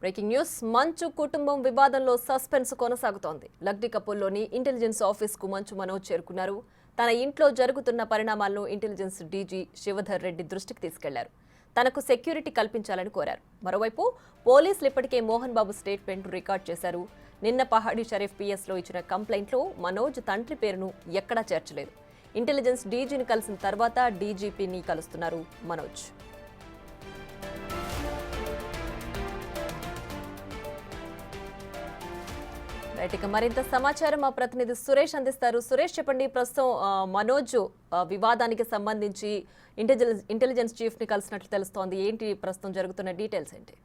Breaking news మంచు కుటుంబం వివాదంలో సస్పెన్స్ కొనసాగుతోంది. లగ్డి కపూర్లోని ఇంటెలిజెన్స్ ఆఫీస్కు మంచు మనోజ్ చేరుకున్నారు. తన ఇంట్లో జరుగుతున్న పరిణామాలను ఇంటెలిజెన్స్ డీజీ శివధర్ రెడ్డి దృష్టికి తీసుకెళ్లారు. తనకు సెక్యూరిటీ కల్పించాలని కోరారు. మరోవైపు పోలీసులు ఇప్పటికే మోహన్ బాబు స్టేట్మెంట్ రికార్డ్ చేశారు. నిన్న పహాడీ షరీఫ్ పిఎస్లో ఇచ్చిన కంప్లైంట్లో మనోజ్ తండ్రి పేరును ఎక్కడా చేర్చలేదు. ఇంటెలిజెన్స్ డీజీని కలిసిన తర్వాత డీజీపీని కలుస్తున్నారు మనోజ్. ఇక మరింత సమాచారం మా ప్రతినిధి సురేష్ అందిస్తారు. సురేష్, చెప్పండి, ప్రస్తుతం మనోజ్ వివాదానికి సంబంధించి ఇంటెలిజెన్స్ చీఫ్ ని కలిసినట్లు తెలుస్తోంది. ఏంటి ప్రస్తుతం జరుగుతున్న డీటెయిల్స్ ఏంటి?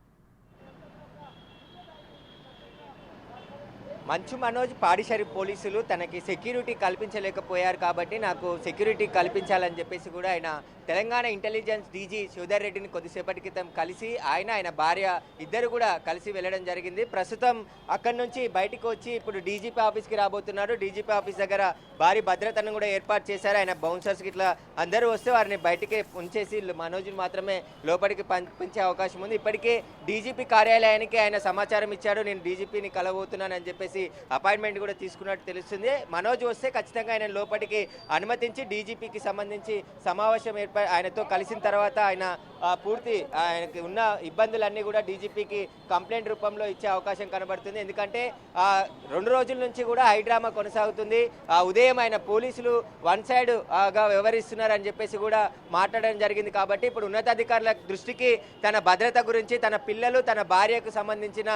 మంచు మనోజ్ పాడి షరీఫ్ పోలీసులు తనకి సెక్యూరిటీ కల్పించలేకపోయారు కాబట్టి నాకు సెక్యూరిటీ కల్పించాలని చెప్పేసి కూడా ఆయన తెలంగాణ ఇంటెలిజెన్స్ డీజీ శివధర్ రెడ్డిని కొద్దిసేపటి క్రితం కలిసి ఆయన భార్య ఇద్దరు కూడా కలిసి వెళ్ళడం జరిగింది. ప్రస్తుతం అక్కడి నుంచి బయటకు వచ్చి ఇప్పుడు డీజీపీ ఆఫీస్కి రాబోతున్నారు. డీజీపీ ఆఫీస్ దగ్గర భారీ భద్రతను కూడా ఏర్పాటు చేశారు. ఆయన బౌన్సర్స్ ఇట్లా అందరూ వస్తే వారిని బయటికి ఉంచేసి మనోజ్ని మాత్రమే లోపలికి పంపించే అవకాశం ఉంది. ఇప్పటికే డీజీపీ కార్యాలయానికి ఆయన సమాచారం ఇచ్చాడు. నేను డీజీపీని కలబోతున్నానని చెప్పేసి అపాయింట్మెంట్ కూడా తీసుకున్నట్టు తెలుస్తుంది. మనోజ్ వస్తే ఖచ్చితంగా ఆయన లోపలికి అనుమతించి డీజీపీకి సంబంధించి సమావేశం ఆయనతో కలిసిన తర్వాత ఆయన పూర్తి ఆయనకి ఉన్న ఇబ్బందులన్నీ కూడా డీజీపీకి కంప్లైంట్ రూపంలో ఇచ్చే అవకాశం కనబడుతుంది. ఎందుకంటే 2 రోజుల నుంచి కూడా హైడ్రామా కొనసాగుతుంది. ఉదయం ఆయన పోలీసులు వన్ సైడ్ గా వ్యవహరిస్తున్నారని చెప్పేసి కూడా మాట్లాడడం జరిగింది. కాబట్టి ఇప్పుడు ఉన్నతాధికారుల దృష్టికి తన భద్రత గురించి, తన పిల్లలు, తన భార్యకు సంబంధించిన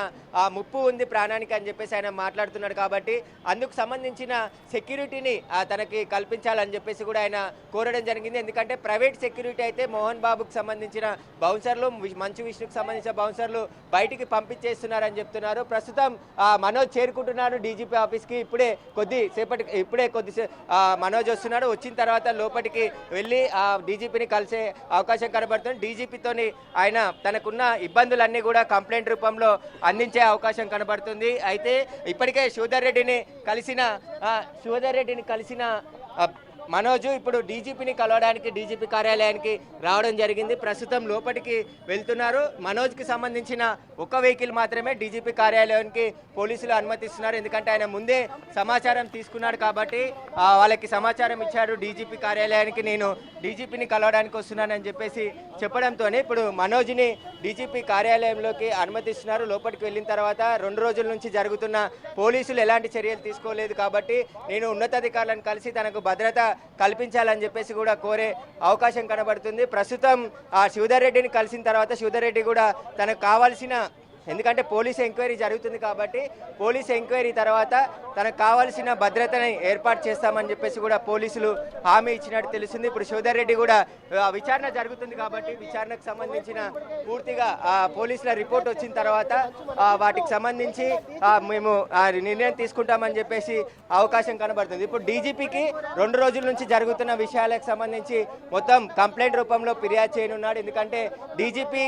ముప్పు ఉంది ప్రాణానికి అని చెప్పేసి ఆయన మాట్లాడుతున్నాడు. కాబట్టి అందుకు సంబంధించిన సెక్యూరిటీని తనకి కల్పించాలని చెప్పేసి కూడా ఆయన కోరడం జరిగింది. ఎందుకంటే ప్రైవేట్ సెక్యూరిటీ అయితే మోహన్ బాబుకు సంబంధించిన బౌన్సర్లు, మంచు విష్ణుకు సంబంధించిన బౌన్సర్లు బయటికి పంపించేస్తున్నారని చెప్తున్నారు. ప్రస్తుతం మనోజ్ చేరుకుంటున్నారు డీజీపీ ఆఫీస్కి. ఇప్పుడే మనోజ్ వస్తున్నాడు. వచ్చిన తర్వాత లోపలికి వెళ్ళి డీజీపీని కలిసే అవకాశం కనబడుతుంది. డీజీపీతోని ఆయన తనకున్న ఇబ్బందులన్నీ కూడా కంప్లైంట్ రూపంలో అందించే అవకాశం కనబడుతుంది. అయితే ఇప్పటికే శివధర్ రెడ్డిని కలిసిన మనోజ్ ఇప్పుడు డీజీపీని కలవడానికి డీజీపీ కార్యాలయానికి రావడం జరిగింది. ప్రస్తుతం లోపలికి వెళ్తున్నారు. మనోజ్కి సంబంధించిన ఒక వెహికల్ మాత్రమే డీజీపీ కార్యాలయానికి పోలీసులు అనుమతిస్తున్నారు. ఎందుకంటే ఆయన ముందే సమాచారం తీసుకున్నాడు కాబట్టి వాళ్ళకి సమాచారం ఇచ్చాడు డీజీపీ కార్యాలయానికి, నేను డీజీపీని కలవడానికి వస్తున్నానని చెప్పేసి చెప్పడంతో ఇప్పుడు మనోజ్ని డీజీపీ కార్యాలయంలోకి అనుమతిస్తున్నారు. లోపలికి వెళ్ళిన తర్వాత 2 రోజుల నుంచి జరుగుతున్న పోలీసులు ఎలాంటి చర్యలు తీసుకోలేదు కాబట్టి నేను ఉన్నతాధికారులను కలిసి తనకు భద్రత కల్పించాలని చెప్పేసి కూడా కోరే అవకాశం కనబడుతుంది. ప్రస్తుతం శివధర్ రెడ్డిని కలిసిన తర్వాత శివధర్ రెడ్డి కూడా తనకు కావాల్సిన, ఎందుకంటే పోలీస్ ఎంక్వైరీ జరుగుతుంది కాబట్టి పోలీస్ ఎంక్వైరీ తర్వాత తనకు కావాల్సిన భద్రతని ఏర్పాటు చేస్తామని చెప్పేసి కూడా పోలీసులు హామీ ఇచ్చినట్టు తెలుస్తుంది. ఇప్పుడు శివధర్ రెడ్డి కూడా విచారణ జరుగుతుంది కాబట్టి విచారణకు సంబంధించిన పూర్తిగా పోలీసుల రిపోర్ట్ వచ్చిన తర్వాత వాటికి సంబంధించి మేము నిర్ణయం తీసుకుంటామని చెప్పేసి అవకాశం కనబడుతుంది. ఇప్పుడు డీజీపీకి 2 రోజుల నుంచి జరుగుతున్న విషయాలకు సంబంధించి మొత్తం కంప్లైంట్ రూపంలో ఫిర్యాదు చేయనున్నాడు. ఎందుకంటే డీజీపీ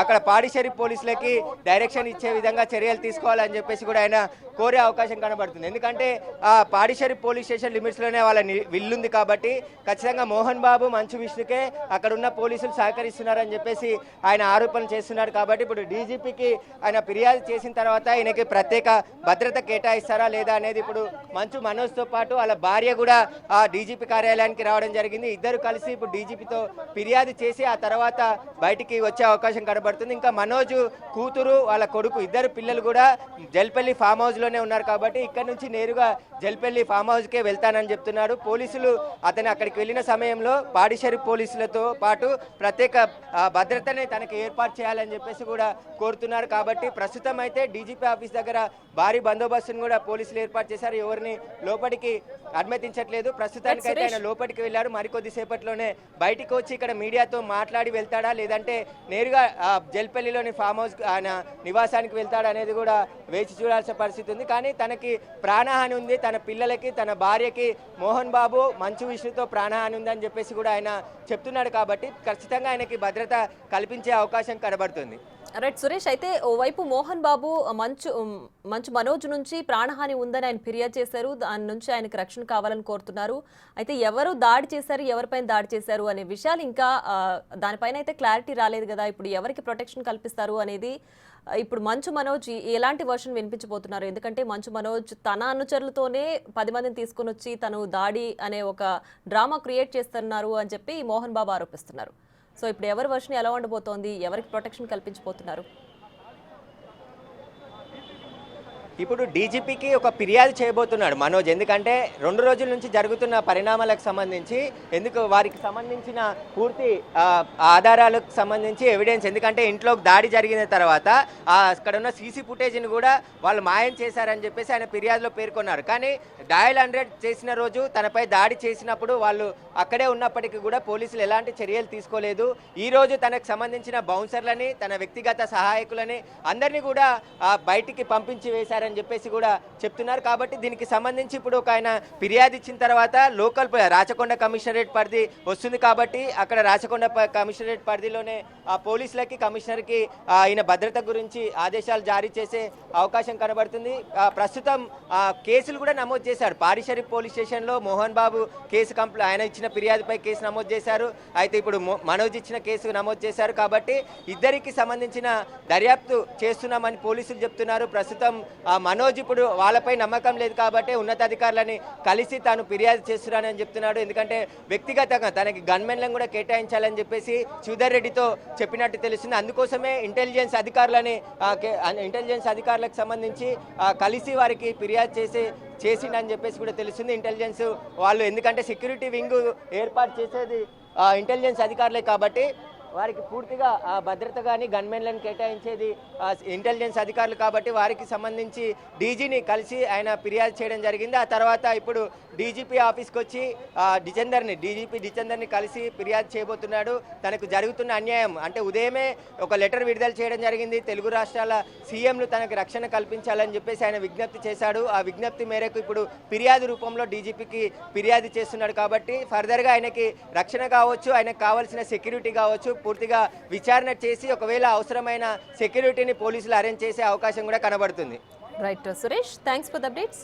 అక్కడ పాడి షరీఫ్ పోలీసులకి డైరెక్షన్ ఇచ్చే విధంగా చర్యలు తీసుకోవాలని చెప్పేసి కూడా ఆయన కోరే అవకాశం కనబడుతుంది. ఎందుకంటే పాడి షరీఫ్ పోలీస్ స్టేషన్ లిమిట్స్లోనే వాళ్ళ విల్లుంది కాబట్టి ఖచ్చితంగా మోహన్ బాబు, మంచు విష్ణుకే అక్కడ ఉన్న పోలీసులు సహకరిస్తున్నారని చెప్పేసి ఆయన ఆరోపణలు చేస్తున్నారు. కాబట్టి ఇప్పుడు డీజీపీకి ఆయన ఫిర్యాదు చేసిన తర్వాత ఆయనకి ప్రత్యేక భద్రత కేటాయిస్తారా లేదా అనేది ఇప్పుడు మంచు మనోజ్తో పాటు వాళ్ళ భార్య కూడా డీజీపీ కార్యాలయానికి రావడం జరిగింది. ఇద్దరు కలిసి ఇప్పుడు డీజీపీతో ఫిర్యాదు చేసి ఆ తర్వాత బయటికి వచ్చే అవకాశం కనబడుతుంది. ఇంకా మనోజ్ కూతురు, వాళ్ళ కొడుకు, ఇద్దరు పిల్లలు కూడా జల్పల్లి ఫామ్ హౌస్ లోనే ఉన్నారు కాబట్టి ఇక్కడ నుంచి నేరుగా జల్పల్లి ఫామ్ హౌస్ కే వెళ్తానని చెప్తున్నాడు. పోలీసులు అతను అక్కడికి వెళ్ళిన సమయంలో పాడి షరీఫ్ పోలీసులతో పాటు ప్రత్యేక భద్రతని తనకి ఏర్పాటు చేయాలని చెప్పేసి కూడా కోరుతున్నారు. కాబట్టి ప్రస్తుతం అయితే డీజీపీ ఆఫీస్ దగ్గర భారీ బందోబస్తును కూడా పోలీసులు ఏర్పాటు చేశారు. ఎవరిని లోపలికి అనుమతించట్లేదు. ప్రస్తుతానికి అయితే ఆయన లోపలికి వెళ్ళారు. మరికొద్ది సేపట్లోనే బయటికి వచ్చి ఇక్కడ మీడియాతో మాట్లాడి వెళ్తాడా లేదంటే నేరుగా జల్పల్లిలోని ఫామ్ హౌస్ ఆయన నివాసానికి వెళ్తాడా అనేది కూడా వేచి చూడాల్సిన పరిస్థితి ఉంది. కానీ తనకి ప్రాణహాని ఉంది, తన పిల్లలకి, తన భార్యకి, మోహన్ బాబు, మంచు విష్ణుతో ప్రాణహాని ఉందని చెప్పేసి కూడా ఆయన చెప్తున్నాడు. కాబట్టి ఖచ్చితంగా ఆయనకి భద్రత కల్పించే అవకాశం కనబడుతుంది. రైట్ సురేష్, అయితే ఓవైపు మోహన్ బాబు మంచు మనోజ్ నుంచి ప్రాణహాని ఉందని ఆయన ఫిర్యాదు చేశారు. దాని నుంచి ఆయనకు రక్షణ కావాలని కోరుతున్నారు. అయితే ఎవరు దాడి చేశారు, ఎవరిపైన దాడి చేశారు అనే విషయాలు ఇంకా దానిపైన అయితే క్లారిటీ రాలేదు కదా. ఇప్పుడు ఎవరికి ప్రొటెక్షన్ కల్పిస్తారు అనేది ఇప్పుడు మంచు మనోజ్ ఎలాంటి వర్షన్ వినిపించబోతున్నారు? ఎందుకంటే మంచు మనోజ్ తన అనుచరులతోనే 10 మందిని తీసుకొని వచ్చి తను దాడి అనే ఒక డ్రామా క్రియేట్ చేస్తున్నారు అని చెప్పి మోహన్ బాబు ఆరోపిస్తున్నారు. సో ఇప్పుడు ఎవరి వర్షన్ ఎలా ఉండబోతోంది, ఎవరికి ప్రొటెక్షన్ కల్పించబోతున్నారు? ఇప్పుడు డీజీపీకి ఒక ఫిర్యాదు చేయబోతున్నాడు మనోజ్. ఎందుకంటే 2 రోజుల నుంచి జరుగుతున్న పరిణామాలకు సంబంధించి వారికి సంబంధించిన పూర్తి ఆధారాలకు సంబంధించి ఎవిడెన్స్, ఎందుకంటే ఇంట్లో దాడి జరిగిన తర్వాత అక్కడ ఉన్న సీసీ ఫుటేజ్ని కూడా వాళ్ళు మాయం చేశారని చెప్పేసి ఆయన ఫిర్యాదులో పేర్కొన్నారు. కానీ డయల్ 100 చేసిన రోజు తనపై దాడి చేసినప్పుడు వాళ్ళు అక్కడే ఉన్నప్పటికీ కూడా పోలీసులు ఎలాంటి చర్యలు తీసుకోలేదు. ఈ రోజు తనకు సంబంధించిన బౌన్సర్లని, తన వ్యక్తిగత సహాయకులని అందరినీ కూడా బయటికి పంపించి వేశారు అని చెప్పేసి కూడా చెప్తున్నారు. కాబట్టి దీనికి సంబంధించి ఇప్పుడు ఒక ఆయన ఫిర్యాదు ఇచ్చిన తర్వాత లోకల్ రాచకొండ కమిషనరేట్ పరిధి వస్తుంది. కాబట్టి అక్కడ రాచకొండ కమిషనరేట్ పరిధిలోనే పోలీసులకి, కమిషనర్కి ఈయన భద్రత గురించి ఆదేశాలు జారీ చేసే అవకాశం కనబడుతుంది. ప్రస్తుతం కేసులు కూడా నమోదు చేశారు. పారిషరీఫ్ పోలీస్ స్టేషన్లో మోహన్ బాబు కేసు ఆయన ఇచ్చిన ఫిర్యాదుపై కేసు నమోదు చేశారు. అయితే ఇప్పుడు మనోజ్ ఇచ్చిన కేసు నమోదు చేశారు. కాబట్టి ఇద్దరికి సంబంధించిన దర్యాప్తు చేస్తున్నామని పోలీసులు చెప్తున్నారు. ప్రస్తుతం మనోజ్ ఇప్పుడు వాళ్ళపై నమ్మకం లేదు కాబట్టి ఉన్నతాధికారులని కలిసి తాను ఫిర్యాదు చేస్తున్నానని చెప్తున్నాడు. ఎందుకంటే వ్యక్తిగతంగా తనకి గన్మెన్లను కూడా కేటాయించాలని చెప్పేసి శ్రీధర్ రెడ్డితో చెప్పినట్టు తెలుస్తుంది. అందుకోసమే ఇంటెలిజెన్స్ అధికారులకు సంబంధించి కలిసి వారికి ఫిర్యాదు చేసిండని చెప్పేసి కూడా తెలుస్తుంది. ఇంటెలిజెన్స్ వాళ్ళు, ఎందుకంటే సెక్యూరిటీ వింగ్ ఏర్పాటు చేసేది ఇంటెలిజెన్స్ అధికారులే కాబట్టి వారికి పూర్తిగా భద్రత కానీ గన్మెన్లను కేటాయించేది ఇంటెలిజెన్స్ అధికారులు కాబట్టి వారికి సంబంధించి డీజీని కలిసి ఆయన ఫిర్యాదు చేయడం జరిగింది. ఆ తర్వాత ఇప్పుడు డీజీపీ ఆఫీస్కి వచ్చి డీజీపీ జితేందర్ని కలిసి ఫిర్యాదు చేయబోతున్నాడు. తనకు జరుగుతున్న అన్యాయం అంటే ఉదయమే ఒక లెటర్ విడుదల చేయడం జరిగింది. తెలుగు రాష్ట్రాల సీఎంలు తనకు రక్షణ కల్పించాలని చెప్పేసి ఆయన విజ్ఞప్తి చేశాడు. ఆ విజ్ఞప్తి మేరకు ఇప్పుడు ఫిర్యాదు రూపంలో డీజీపీకి ఫిర్యాదు చేస్తున్నాడు. కాబట్టి ఫర్దర్గా ఆయనకి రక్షణ కావచ్చు, ఆయనకు కావాల్సిన సెక్యూరిటీ కావచ్చు పూర్తిగా విచారణ చేసి ఒకవేళ అవసరమైన సెక్యూరిటీని పోలీసులు అరేంజ్ చేసే అవకాశం కూడా కనబడుతుంది. Right Suresh, thanks for the updates.